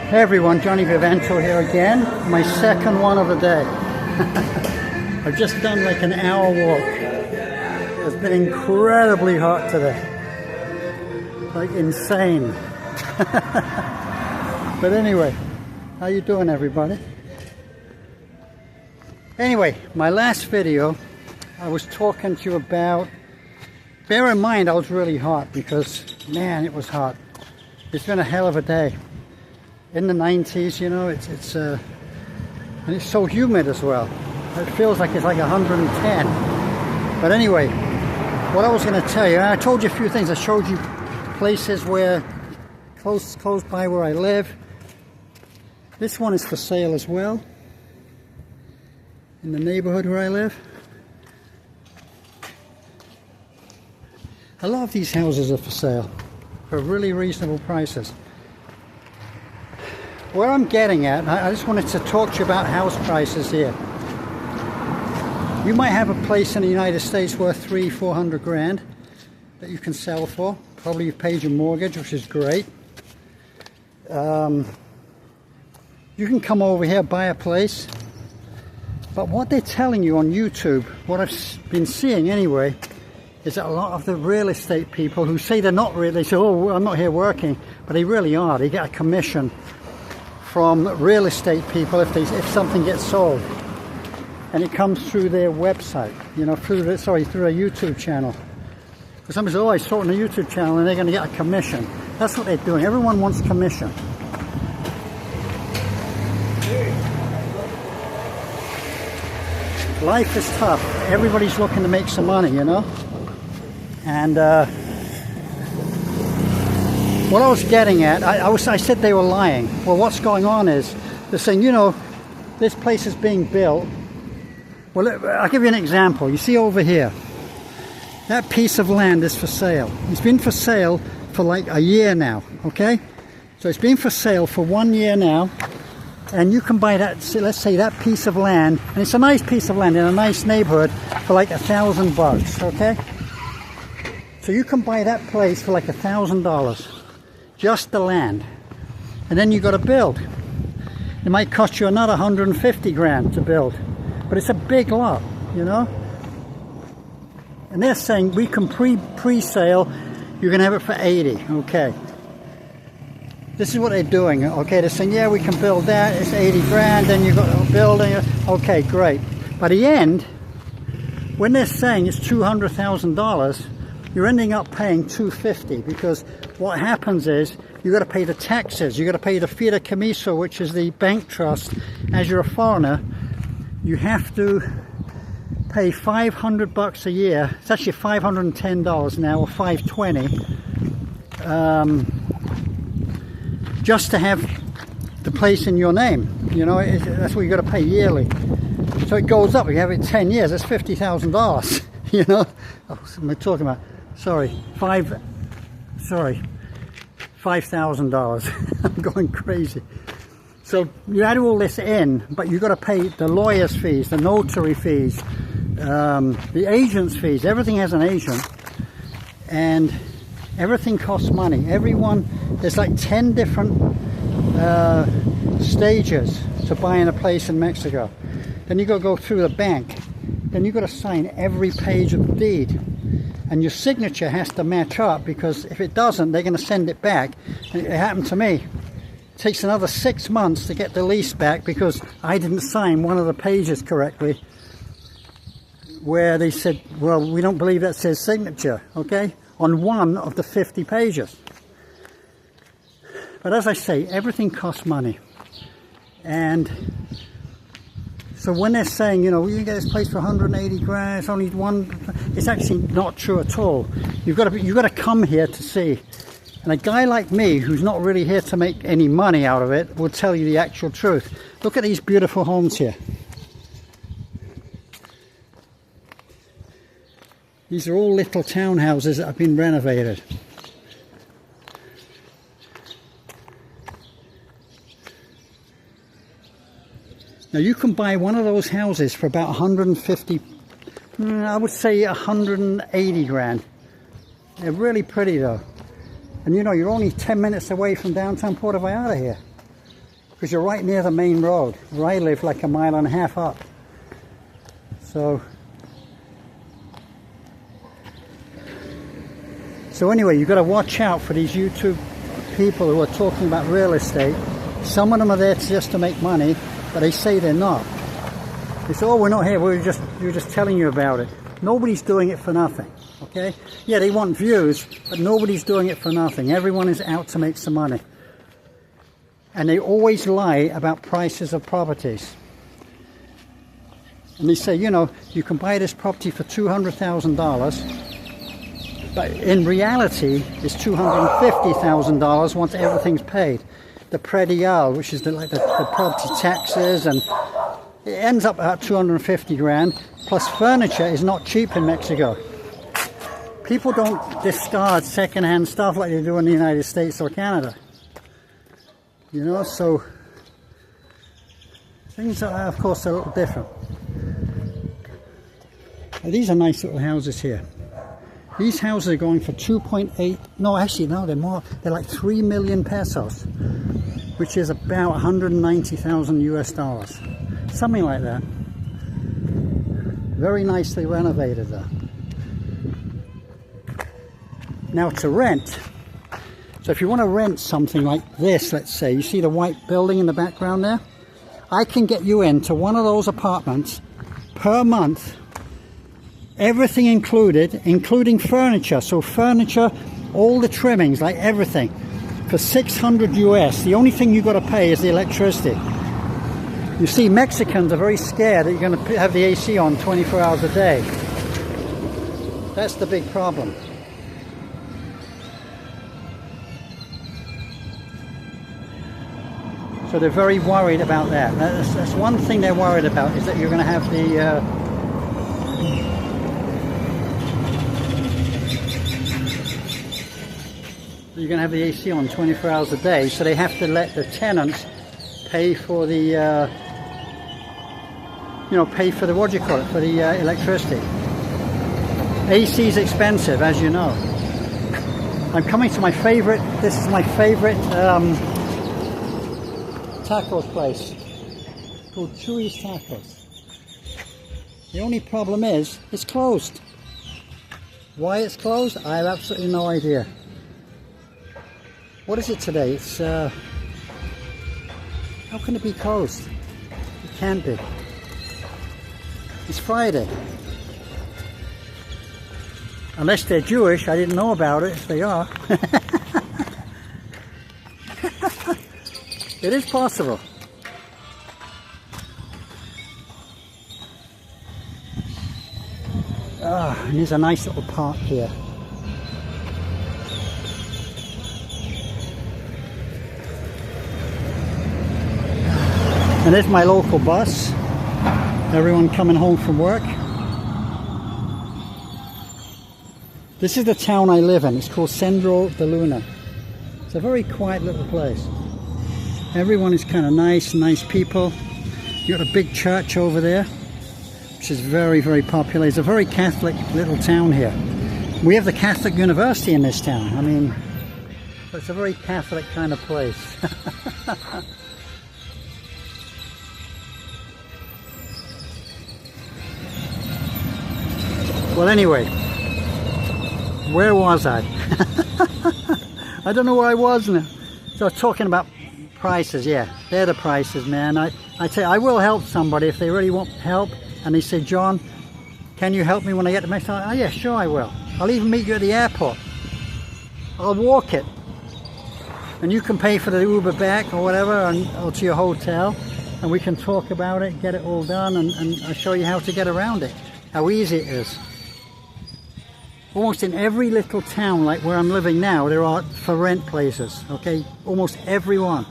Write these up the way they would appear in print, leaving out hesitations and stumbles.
Hey everyone, Johnny Vivento here again. My second one of the day. I've just done like an hour walk. It's been incredibly hot today. Like insane. But anyway, how you doing everybody? Anyway, my last video, I was talking to you about, bear in mind I was really hot because, man, it was hot. It's been a hell of a day. In the 90s, you know, and it's so humid as well. It feels like it's like 110. But anyway, what I was going to tell you, I told you a few things. I showed you places where, close by where I live. This one is for sale as well, in the neighborhood where I live. A lot of these houses are for sale for really reasonable prices. Where I'm getting at, I just wanted to talk to you about house prices here. You might have a place in the United States worth 300-400 grand that you can sell for. Probably you've paid your mortgage, which is great. You can come over here, buy a place. But what they're telling you on YouTube, what I've been seeing anyway, is that a lot of the real estate people who say they're not really, they say, oh, I'm not here working, but they really are. They get a commission from real estate people if something gets sold, and it comes through their website, you know, through a YouTube channel. Because somebody says, oh, I saw it on a YouTube channel, and they're going to get a commission. That's what they're doing. Everyone wants commission. Life is tough. Everybody's looking to make some money, you know. And what I was getting at, I said they were lying. Well, what's going on is, they're saying, you know, this place is being built. Well, I'll give you an example. You see over here, that piece of land is for sale. It's been for sale for like a year now, okay? So it's been for sale for 1 year now, and you can buy that, let's say that piece of land, and it's a nice piece of land in a nice neighborhood for like $1,000, okay? So you can buy that place for like $1,000. Just the land, and then you got to build. It might cost you another 150 grand to build, but it's a big lot, you know. And they're saying we can pre-sale. You're gonna have it for 80. Okay. This is what they're doing. Okay, they're saying, yeah, we can build that. It's 80 grand. Then you got to build it. Okay, great. By the end, when they're saying it's $200,000. You're ending up paying $250, because what happens is you got to pay the taxes, you got to pay the fideicomiso, which is the bank trust. As you're a foreigner, you have to pay $500 a year. It's actually $510 now, or $520, just to have the place in your name. You know, that's what you got to pay yearly. So it goes up. If you have it 10 years, that's $50,000. You know, what am I talking about? Sorry, $5,000. I'm going crazy. So you add all this in, but you've got to pay the lawyer's fees, the notary fees, the agent's fees. Everything has an agent, and everything costs money. There's like 10 different stages to buying a place in Mexico. Then you got to go through the bank. Then you've got to sign every page of the deed. And your signature has to match up, because if it doesn't, they're going to send it back. And it happened to me. It takes another 6 months to get the lease back because I didn't sign one of the pages correctly, where they said, well, we don't believe that says signature, okay, on one of the 50 pages. But as I say, everything costs money. And so when they're saying, you know, you can get this place for 180 grand, it's only one, it's actually not true at all. You've got to come here to see. And a guy like me, who's not really here to make any money out of it, will tell you the actual truth. Look at these beautiful homes here. These are all little townhouses that have been renovated. Now you can buy one of those houses for about 150, I would say 180 grand. They're really pretty though. And you know, you're only 10 minutes away from downtown Puerto Vallarta here. because you're right near the main road, where I live like a mile and a half up. So anyway, you've got to watch out for these YouTube people who are talking about real estate. Some of them are there just to make money, but they say they're not. They say, oh, we're not here, we're just telling you about it. Nobody's doing it for nothing, okay? Yeah, they want views, but nobody's doing it for nothing. Everyone is out to make some money. And they always lie about prices of properties. And they say, you know, you can buy this property for $200,000, but in reality, it's $250,000 once everything's paid. The predial, which is the property taxes, and it ends up about 250 grand. Plus furniture is not cheap in Mexico. People don't discard second-hand stuff like they do in the United States or Canada. You know, so things are, of course, a little different. Now, these are nice little houses here. These houses are going for 2.8, no, actually, no, they're more, they're like 3 million pesos, which is about 190,000 US dollars. Something like that. Very nicely renovated though. Now to rent, so if you want to rent something like this, let's say, you see the white building in the background there? I can get you into one of those apartments per month, everything included, including furniture. So furniture, all the trimmings, like everything, for 600 US. The only thing you've got to pay is the electricity. You see, Mexicans are very scared that you're going to have the AC on 24 hours a day. That's the big problem. So they're very worried about that. That's one thing they're worried about, is that you're going to have the you're going to have the AC on 24 hours a day. So they have to let the tenants pay for the pay for the, what do you call it, for the electricity. AC is expensive, as you know. I'm coming to my favorite, this is my favorite tacos place, called Chuy's Tacos. The only problem is, it's closed. Why it's closed, I have absolutely no idea. What is it today? It's, how can it be closed? It can't be. It's Friday. Unless they're Jewish, I didn't know about it, if they are. It is possible. And there's a nice little park here. And there's my local bus. Everyone coming home from work. This is the town I live in. It's called Sendero de Luna. It's a very quiet little place. Everyone is kind of nice people. You got a big church over there, which is very, very popular. It's a very Catholic little town here. We have the Catholic University in this town. I mean, it's a very Catholic kind of place. Well, anyway, where was I? I don't know where I was now. So talking about prices, yeah, they're the prices, man. I tell you, I will help somebody if they really want help, and they say, John, can you help me when I get to Mexico? Oh yeah, sure I will. I'll even meet you at the airport. I'll walk it, and you can pay for the Uber back or whatever, or to your hotel, and we can talk about it, get it all done, and I'll show you how to get around it, how easy it is. Almost in every little town, like where I'm living now, there are for rent places, okay? Almost every one.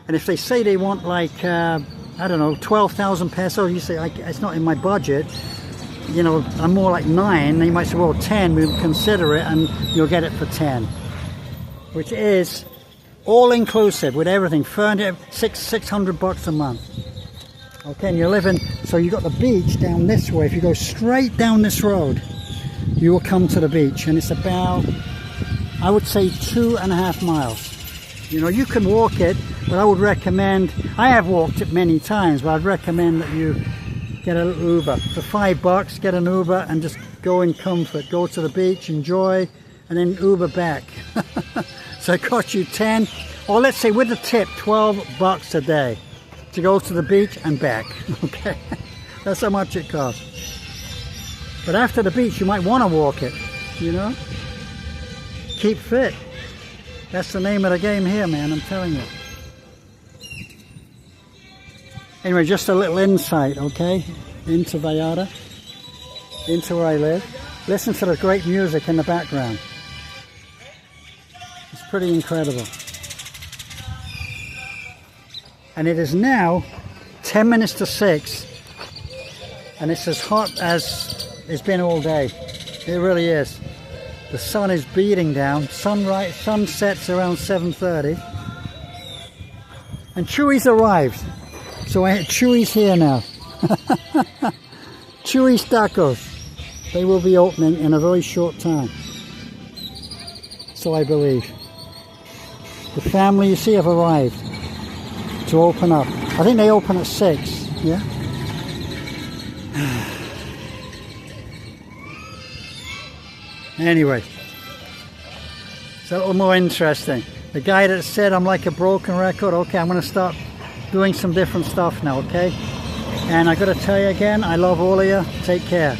And if they say they want like, I don't know, 12,000 pesos, you say, it's not in my budget. You know, I'm more like 9. They might say, well, 10, we'll consider it, and you'll get it for 10. Which is all inclusive with everything, furniture, $600 a month. Okay, and you're living, so you got the beach down this way. If you go straight down this road, you will come to the beach, and it's about, I would say, 2.5 miles. You know, you can walk it, but I would recommend, I have walked it many times, but I'd recommend that you get an Uber. For $5, get an Uber and just go in comfort. Go to the beach, enjoy, and then Uber back. So it costs you 10, or let's say with the tip, $12 a day to go to the beach and back. Okay, that's how much it costs. But after the beach, you might want to walk it, you know? Keep fit. That's the name of the game here, man, I'm telling you. Anyway, just a little insight, okay? Into Vallarta, into where I live. Listen to the great music in the background. It's pretty incredible. And it is now 10 minutes to 6, and it's as hot as it's been all day. It really is. The sun is beating down. Sun sets around 7:30. And Chewy's arrived. So Chewy's here now. Chewy's Tacos. They will be opening in a very short time. So I believe. The family you see have arrived to open up. I think they open at 6. Yeah? Anyway, it's a little more interesting. The guy that said I'm like a broken record, okay, I'm going to start doing some different stuff now, okay? And I got to tell you again, I love all of you. Take care.